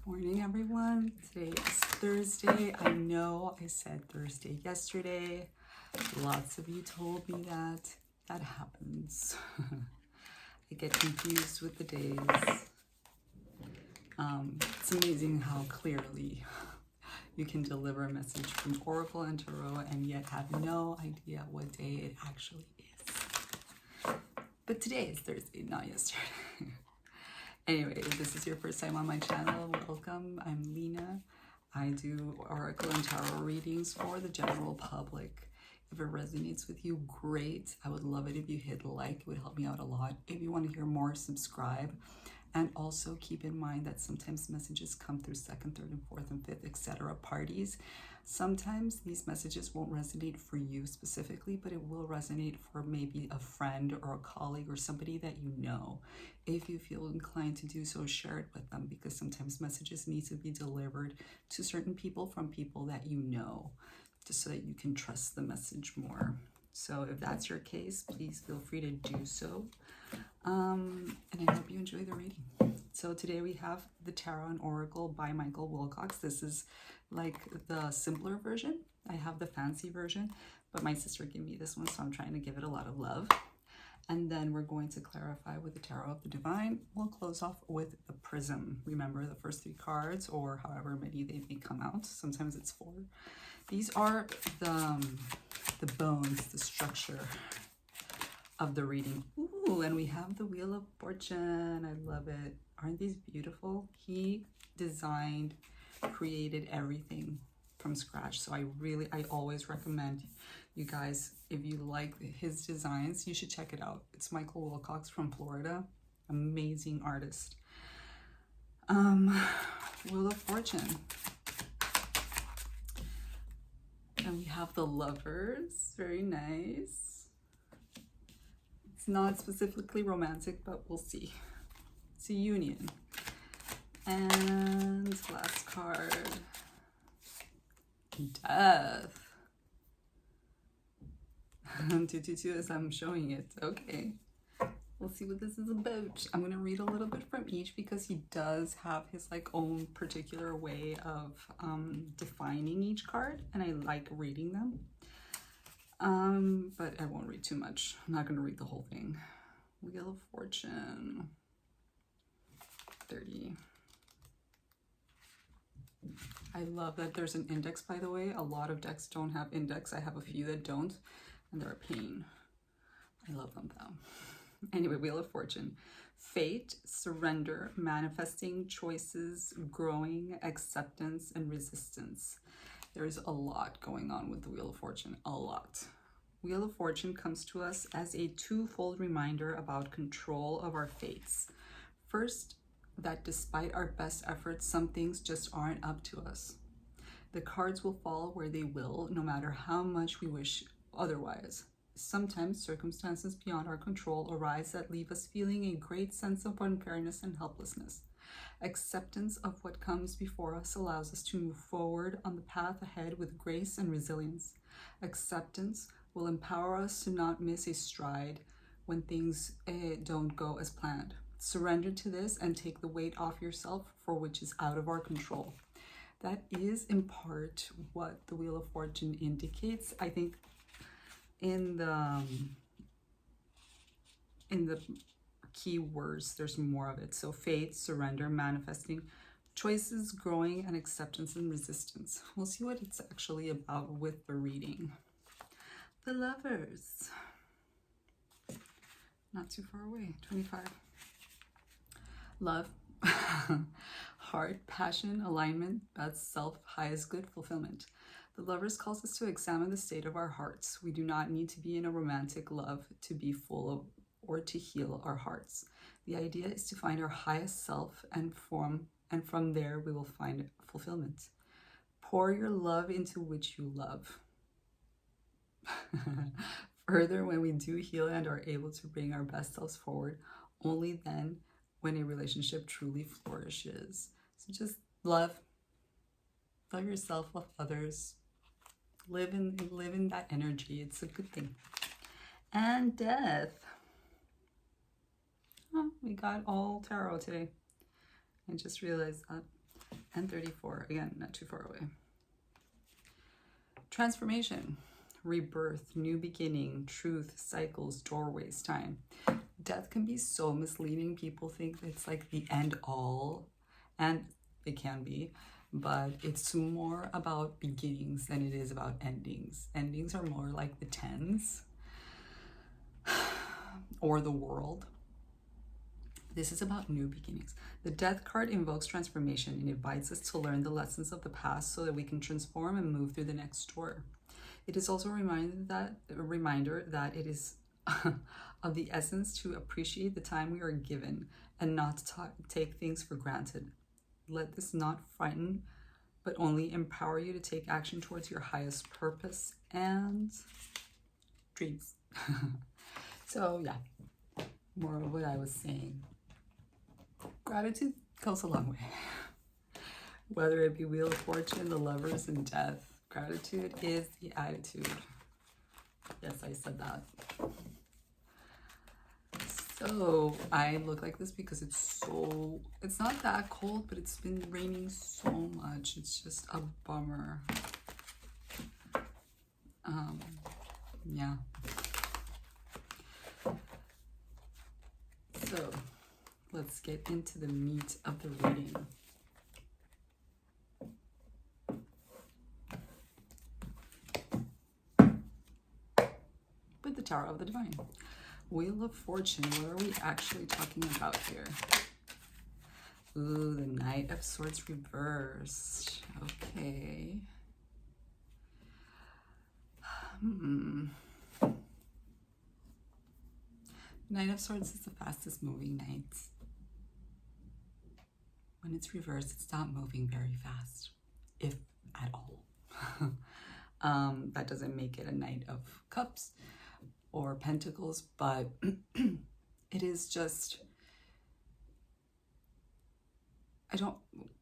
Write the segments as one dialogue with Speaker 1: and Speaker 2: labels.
Speaker 1: Morning, everyone. Today is Thursday. I know I said Thursday yesterday. Lots of you told me that. That happens. I get confused with the days. It's amazing how clearly you can deliver a message from Oracle and Tarot and yet have no idea what day it actually is. But today is Thursday, not yesterday. Anyway, if this is your first time on my channel, welcome. I'm Lena. I do Oracle and Tarot readings for the general public. If it resonates with you, great. I would love it if you hit like. It would help me out a lot. If you want to hear more, subscribe. And also keep in mind that sometimes messages come through second, third, and fourth, and fifth, etc. parties. Sometimes these messages won't resonate for you specifically, but it will resonate for maybe a friend or a colleague or somebody that you know. If you feel inclined to do so, share it with them, because sometimes messages need to be delivered to certain people from people that you know, just so that you can trust the message more. So if that's your case, please feel free to do so. And I hope you enjoy the reading. So today we have the Tarot and Oracle by Michael Wilcox. This is like the simpler version. I have the fancy version, but my sister gave me this one, so I'm trying to give it a lot of love. And then we're going to clarify with the Tarot of the Divine. We'll close off with the Prism. Remember the first 3 cards, or however many they may come out. Sometimes it's 4. These are the bones, the structure of the reading. Ooh, and we have the Wheel of Fortune. I love it. Aren't these beautiful? He designed, created everything from scratch. So I always recommend you guys, if you like his designs, you should check it out. It's Michael Wilcox from Florida. Amazing artist. Wheel of Fortune. And we have the Lovers. Very nice. It's not specifically romantic, but we'll see. It's a union. And last card, Death. 222 as I'm showing it. Okay. We'll see what this is about. I'm going to read a little bit from each because he does have his own particular way of defining each card, and I like reading them. But I won't read too much. I'm not going to read the whole thing. Wheel of Fortune. 30. I love that there's an index, by the way. A lot of decks don't have index. I have a few that don't, and they're a pain. I love them though. Anyway, Wheel of Fortune. Fate, surrender, manifesting, choices, growing, acceptance, and resistance. There's a lot going on with the Wheel of Fortune, a lot. Wheel of Fortune comes to us as a twofold reminder about control of our fates. First, that despite our best efforts, some things just aren't up to us. The cards will fall where they will, no matter how much we wish otherwise. Sometimes circumstances beyond our control arise that leave us feeling a great sense of unfairness and helplessness. Acceptance of what comes before us allows us to move forward on the path ahead with grace and resilience. Acceptance will empower us to not miss a stride when things don't go as planned. Surrender to this and take the weight off yourself for which is out of our control. That is in part what the Wheel of Fortune indicates. I think in the key words, there's more of it. So faith, surrender, manifesting, choices, growing, and acceptance and resistance. We'll see what it's actually about with the reading. The Lovers. Not too far away. 25. Love. Heart, passion, alignment, best self, highest good, fulfillment. The Lovers calls us to examine the state of our hearts. We do not need to be in a romantic love to be full of or to heal our hearts. The idea is to find our highest self, and from there we will find fulfillment. Pour your love into which you love. Further, when we do heal and are able to bring our best selves forward, only then when a relationship truly flourishes. So just love yourself, love others. Live in that energy. It's a good thing. And Death. Oh, we got all tarot today. I just realized that. And 34, again, not too far away. Transformation, rebirth, new beginning, truth, cycles, doorways, time. Death can be so misleading. People think it's like the end all, and it can be, but it's more about beginnings than it is about endings. Endings are more like the tens or the world. This is about new beginnings. The Death card invokes transformation and invites us to learn the lessons of the past so that we can transform and move through the next door. It is also a reminder that it is of the essence to appreciate the time we are given and not to take things for granted. Let this not frighten, but only empower you to take action towards your highest purpose and dreams. So yeah, more of what I was saying. Gratitude goes a long way. Whether it be Wheel of Fortune, the Lovers, and Death, gratitude is the attitude. Yes, I said that. So I look like this because it's not that cold, but it's been raining so much. It's just a bummer. Yeah. So let's get into the meat of the reading. With the Tower of the Divine. Wheel of Fortune, what are we actually talking about here? Ooh, the Knight of Swords reversed. Okay. Knight of Swords is the fastest moving knight. When it's reversed, it's not moving very fast, if at all. That doesn't make it a Knight of Cups or Pentacles, but it is just,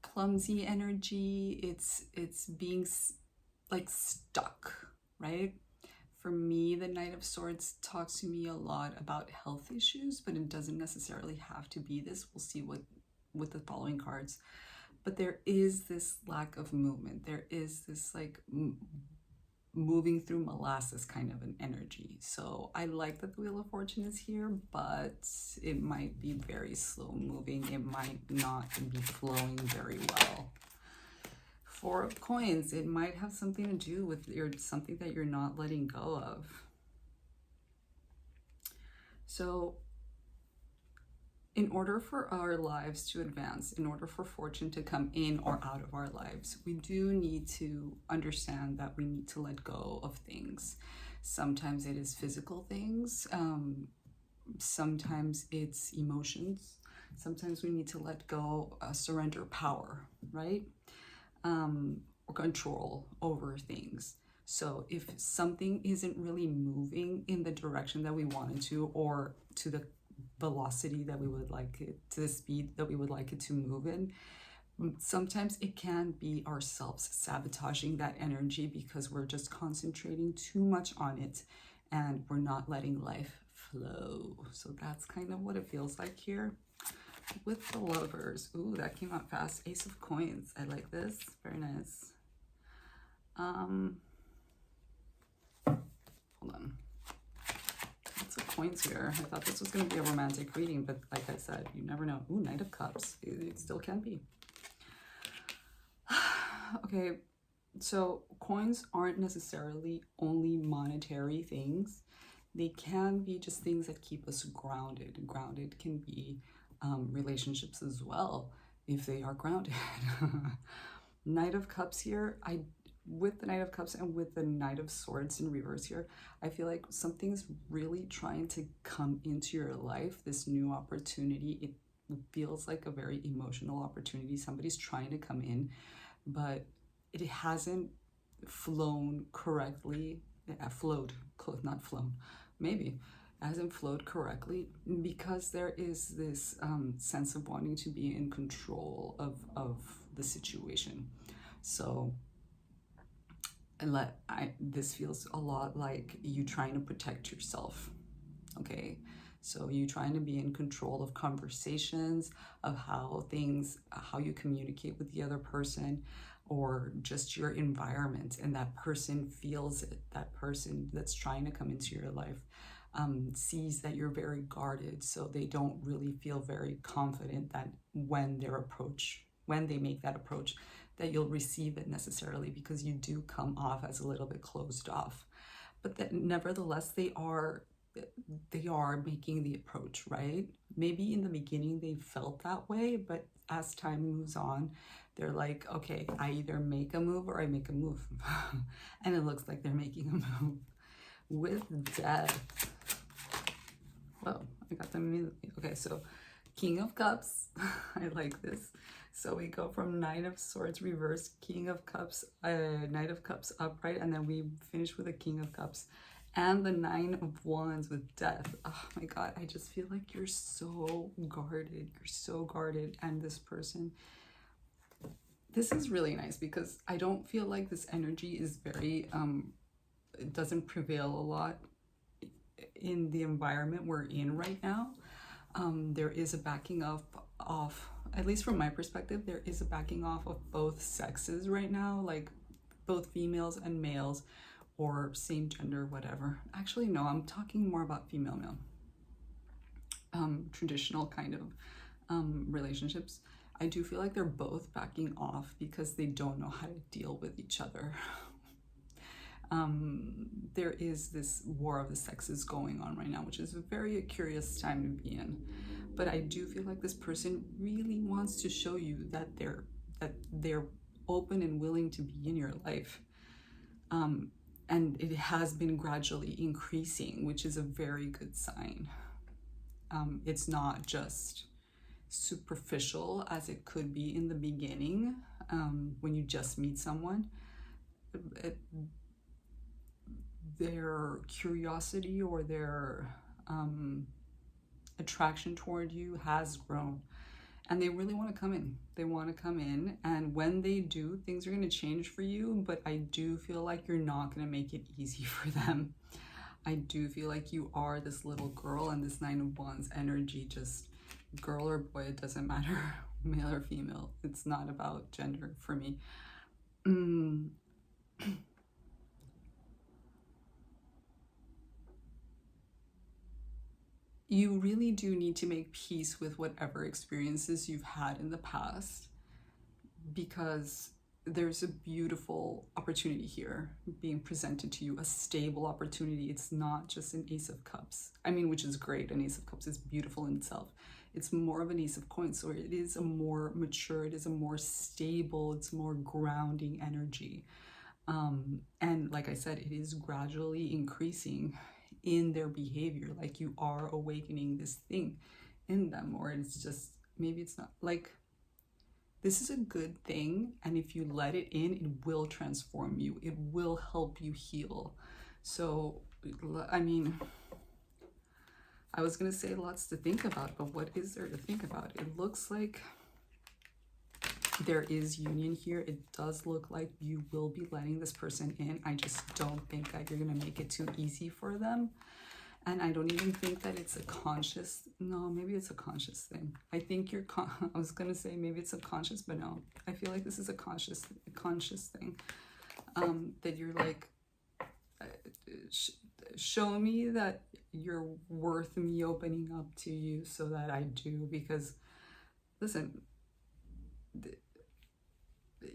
Speaker 1: clumsy energy. It's being like stuck, right? For me, the Knight of Swords talks to me a lot about health issues, but it doesn't necessarily have to be this. We'll see what with the following cards. But there is this lack of movement. There is this like moving through molasses kind of an energy. So I like that the Wheel of Fortune is here, but it might be very slow moving. It might not be flowing very well. Four of Coins, it might have something to do with something that you're not letting go of. So in order for our lives to advance, in order for fortune to come in or out of our lives, we do need to understand that we need to let go of things. Sometimes it is physical things. Sometimes it's emotions. Sometimes we need to let go, surrender power, right? Or control over things. So if something isn't really moving in the direction that we wanted to, or to the velocity that we would like it, to the speed that we would like it to move in, sometimes it can be ourselves sabotaging that energy because we're just concentrating too much on it and we're not letting life flow. So that's kind of what it feels like here. With the Lovers, ooh, that came out fast. Ace of Coins, I like this, very nice. Hold on. Lots of coins here. I thought this was going to be a romantic reading, but like I said, you never know. Ooh, Knight of Cups, it still can be. Okay, so coins aren't necessarily only monetary things. They can be just things that keep us grounded. Grounded can be relationships as well, if they are grounded. Knight of Cups here, with the Knight of Cups and with the Knight of Swords in reverse here, I feel like something's really trying to come into your life, this new opportunity. It feels like a very emotional opportunity. Somebody's trying to come in, but it hasn't flown correctly. Flowed, not flown, maybe. Hasn't flowed correctly because there is this sense of wanting to be in control of the situation. So this feels a lot like you trying to protect yourself. Okay, So you trying to be in control of conversations, of how you communicate with the other person, or just your environment, and that person feels it. That person that's trying to come into your life sees that you're very guarded, so they don't really feel very confident that when they make that approach, that you'll receive it necessarily, because you do come off as a little bit closed off. But that nevertheless, they are making the approach, right? Maybe in the beginning they felt that way, but as time moves on, they're like, okay, I either make a move or I make a move. And it looks like they're making a move. With Death. Whoa, I got them immediately. Okay, so King of Cups. I like this. So we go from Knight of Swords reverse, King of Cups, Knight of Cups upright, and then we finish with a King of Cups and the 9 of Wands with Death. Oh my God, I just feel like you're so guarded. You're so guarded. And this person, this is really nice, because I don't feel like this energy is very, it doesn't prevail a lot in the environment we're in right now. There is a backing off, at least from my perspective, there is a backing off of both sexes right now, like both females and males, or same gender, whatever. Actually, no, I'm talking more about female male. Traditional kind of relationships. I do feel like they're both backing off because they don't know how to deal with each other. There is this war of the sexes going on right now, which is a very curious time to be in. But I do feel like this person really wants to show you that they're open and willing to be in your life. And it has been gradually increasing, which is a very good sign. It's not just superficial as it could be in the beginning, when you just meet someone. Their curiosity or their attraction toward you has grown, and they really want to come in. They want to come in, and when they do, things are going to change for you, but I do feel like you're not going to make it easy for them. I do feel like you are this little girl, and this 9 of Wands energy, just girl or boy, it doesn't matter, male or female. It's not about gender for me. You really do need to make peace with whatever experiences you've had in the past, because there's a beautiful opportunity here being presented to you, a stable opportunity. It's not just an Ace of Cups. I mean, which is great. An Ace of Cups is beautiful in itself. It's more of an Ace of Coins, so it is a more mature, it is a more stable, it's more grounding energy. And like I said, it is gradually increasing in their behavior, like you are awakening this thing in them, or it's just, maybe it's not, like, this is a good thing, and if you let it in, it will transform you, it will help you heal. So I mean, I was gonna say lots to think about, but what is there to think about? It looks like there is union here. It does look like you will be letting this person in. I just don't think that you're gonna make it too easy for them. And I don't even think that it's a conscious, no, maybe it's a conscious thing. I think you're, I was gonna say maybe it's subconscious, but no, I feel like this is a conscious thing. That you're like, show me that you're worth me opening up to you so that I do, because listen,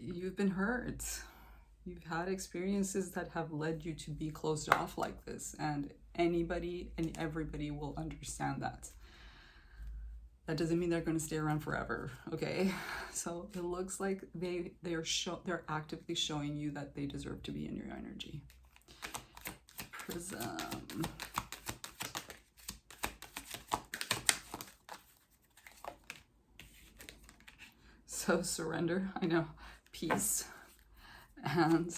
Speaker 1: you've been hurt. You've had experiences that have led you to be closed off like this, and anybody and everybody will understand that. That doesn't mean they're going to stay around forever, okay? So it looks like they're actively showing you that they deserve to be in your energy. Prism. So surrender, I know, peace, and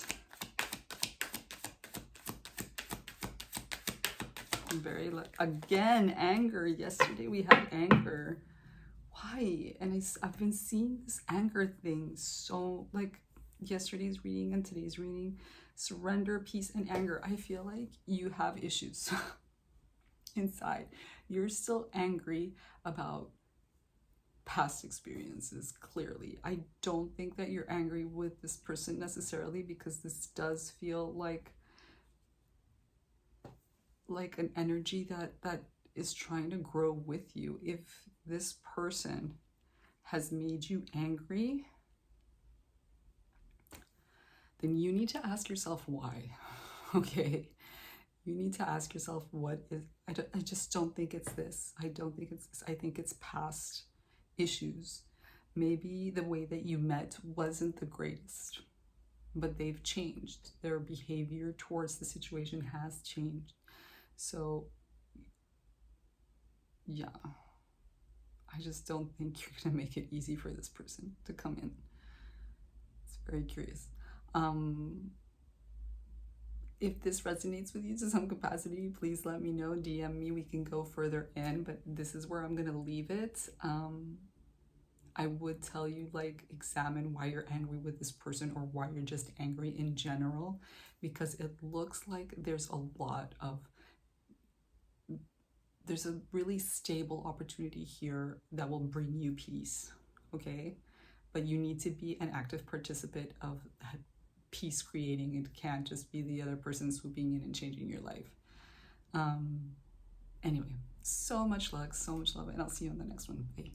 Speaker 1: very, again, anger. Yesterday we had anger. Why? And I've been seeing this anger thing, so like yesterday's reading and today's reading, surrender, peace, and anger. I feel like you have issues. inside. You're still angry about past experiences, clearly. I don't think that you're angry with this person necessarily, because this does feel like an energy that is trying to grow with you. If this person has made you angry, then you need to ask yourself why. Okay, you need to ask yourself what is. I just don't think it's this. I don't think it's this. I think it's past issues. Maybe the way that you met wasn't the greatest, but they've changed. Their behavior towards the situation has changed. So yeah, I just don't think you're gonna make it easy for this person to come in. It's very curious. If this resonates with you to some capacity, please let me know, DM me, we can go further in, but this is where I'm gonna leave it. I would tell you, like, examine why you're angry with this person, or why you're just angry in general, because it looks like there's a really stable opportunity here that will bring you peace, okay? But you need to be an active participant of peace creating. It can't just be the other person swooping in and changing your life. Anyway, so much luck, so much love, and I'll see you on the next one. Bye.